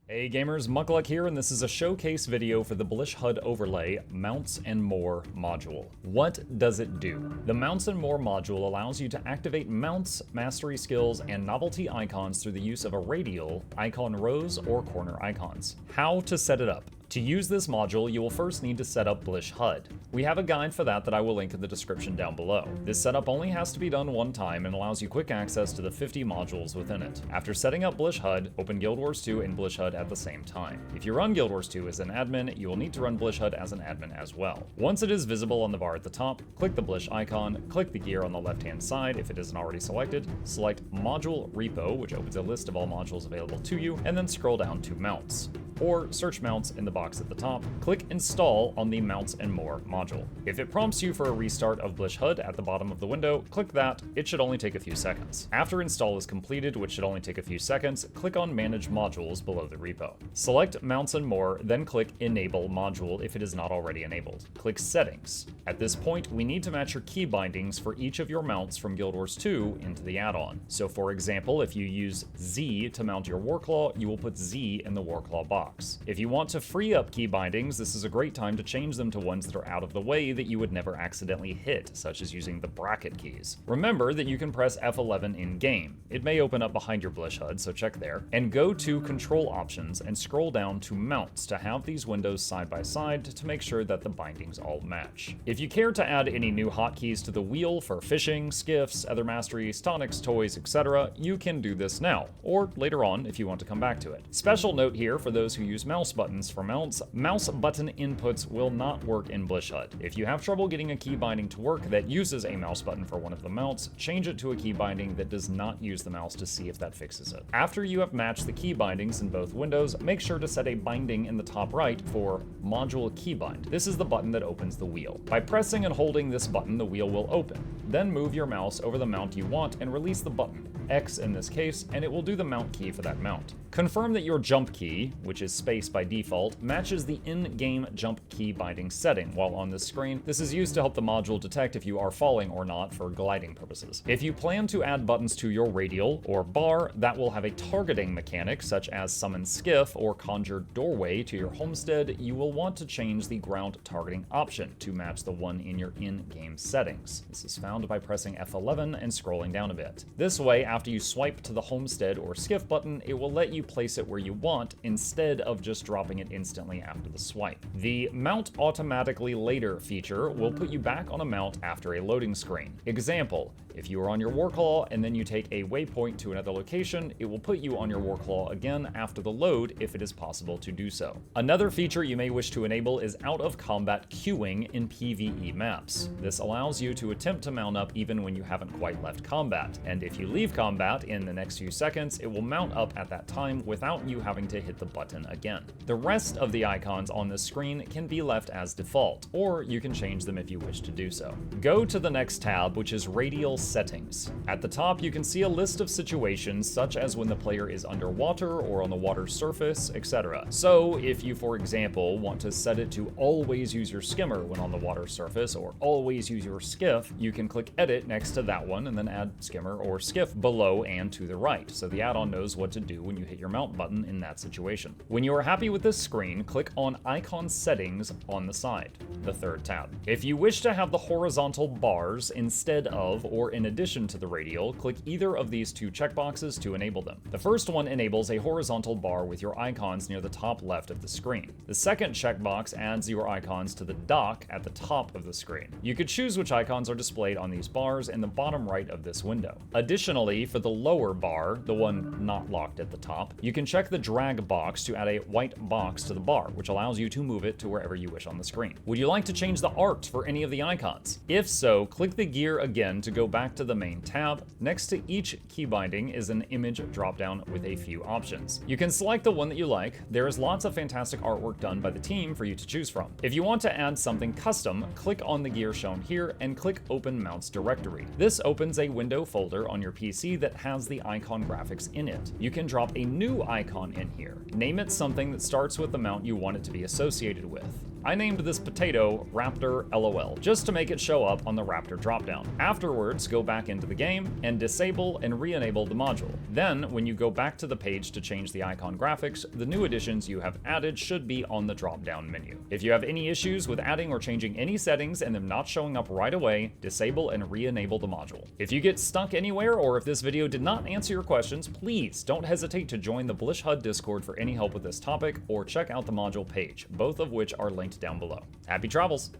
Hey gamers, Muckluk here, and this is a showcase video for the Blish HUD overlay Mounts and More module. What does it do? The Mounts and More module allows you to activate mounts, mastery skills, and novelty icons through the use of a radial, icon rows, or corner icons. How to set it up? To use this module, you will first need to set up Blish HUD. We have a guide for that I will link in the description down below. This setup only has to be done one time and allows you quick access to the 50 modules within it. After setting up Blish HUD, open Guild Wars 2 and Blish HUD at the same time. If you run Guild Wars 2 as an admin, you will need to run Blish HUD as an admin as well. Once it is visible on the bar at the top, click the Blish icon, click the gear on the left-hand side if it isn't already selected, select Module Repo, which opens a list of all modules available to you, and then scroll down to Mounts. Or search Mounts in the box at the top, click Install on the Mounts and More module. If it prompts you for a restart of Blish HUD at the bottom of the window, click that. It should only take a few seconds. After install is completed, which should only take a few seconds, click on Manage Modules below the repo. Select Mounts and More, then click Enable Module if it is not already enabled. Click Settings. At this point, we need to match your key bindings for each of your mounts from Guild Wars 2 into the add-on. So for example, if you use Z to mount your Warclaw, you will put Z in the Warclaw box. If you want to free up key bindings, this is a great time to change them to ones that are out of the way that you would never accidentally hit, such as using the bracket keys. Remember that you can press F11 in-game. It may open up behind your Blish HUD, so check there. And go to Control Options and scroll down to Mounts to have these windows side by side to make sure that the bindings all match. If you care to add any new hotkeys to the wheel for fishing, skiffs, other masteries, tonics, toys, etc., you can do this now, or later on if you want to come back to it. Special note here for those who use mouse buttons for mounts, mouse button inputs will not work in Blish HUD. If you have trouble getting a key binding to work that uses a mouse button for one of the mounts, change it to a key binding that does not use the mouse to see if that fixes it. After you have matched the key bindings in both windows, make sure to set a binding in the top right for Module Keybind. This is the button that opens the wheel. By pressing and holding this button, the wheel will open. Then move your mouse over the mount you want and release the button, X in this case, and it will do the mount key for that mount. Confirm that your jump key, which is space by default, matches the in-game jump key binding setting while on this screen. This is used to help the module detect if you are falling or not for gliding purposes. If you plan to add buttons to your radial or bar that will have a targeting mechanic, such as summon skiff or conjure doorway to your homestead, you will want to change the ground targeting option to match the one in your in-game settings. This is found by pressing F11 and scrolling down a bit. This way, after you swipe to the homestead or skiff button, it will let you place it where you want instead of just dropping it instantly after the swipe. The Mount Automatically Later feature will put you back on a mount after a loading screen. Example, if you are on your Warclaw and then you take a waypoint to another location, it will put you on your Warclaw again after the load if it is possible to do so. Another feature you may wish to enable is out-of-combat queuing in PvE maps. This allows you to attempt to mount up even when you haven't quite left combat, and if you leave combat in the next few seconds, it will mount up at that time without you having to hit the button again. The rest of the icons on this screen can be left as default, or you can change them if you wish to do so. Go to the next tab, which is Radial Settings. At the top, you can see a list of situations such as when the player is underwater or on the water's surface, etc. So if you, for example, want to set it to always use your skimmer when on the water surface or always use your skiff, you can click Edit next to that one and then add skimmer or skiff below and to the right, so the add-on knows what to do when you hit your mount button in that situation. When you are happy with this screen, click on Icon Settings on the side, the third tab. If you wish to have the horizontal bars instead of or in addition to the radial, click either of these two checkboxes to enable them. The first one enables a horizontal bar with your icons near the top left of the screen. The second checkbox adds your icons to the dock at the top of the screen. You could choose which icons are displayed on these bars in the bottom right of this window. Additionally, for the lower bar, the one not locked at the top, you can check the drag box to add a white box to the bar, which allows you to move it to wherever you wish on the screen. Would you like to change the art for any of the icons? If so, click the gear again to go back to the main tab. Next to each key binding is an image dropdown with a few options. You can select the one that you like. There is lots of fantastic artwork done by the team for you to choose from. If you want to add something custom, click on the gear shown here and click Open Mounts Directory. This opens a window folder on your PC that has the icon graphics in it. You can drop a new icon in here. Name it something that starts with the mount you want it to be associated with. I named this potato Raptor LOL, just to make it show up on the Raptor dropdown. Afterwards, go back into the game and disable and re-enable the module. Then, when you go back to the page to change the icon graphics, the new additions you have added should be on the drop-down menu. If you have any issues with adding or changing any settings and them not showing up right away, disable and re-enable the module. If you get stuck anywhere, or if this video did not answer your questions, please don't hesitate to join the Blish HUD Discord for any help with this topic, or check out the module page, both of which are linked down below. Happy travels!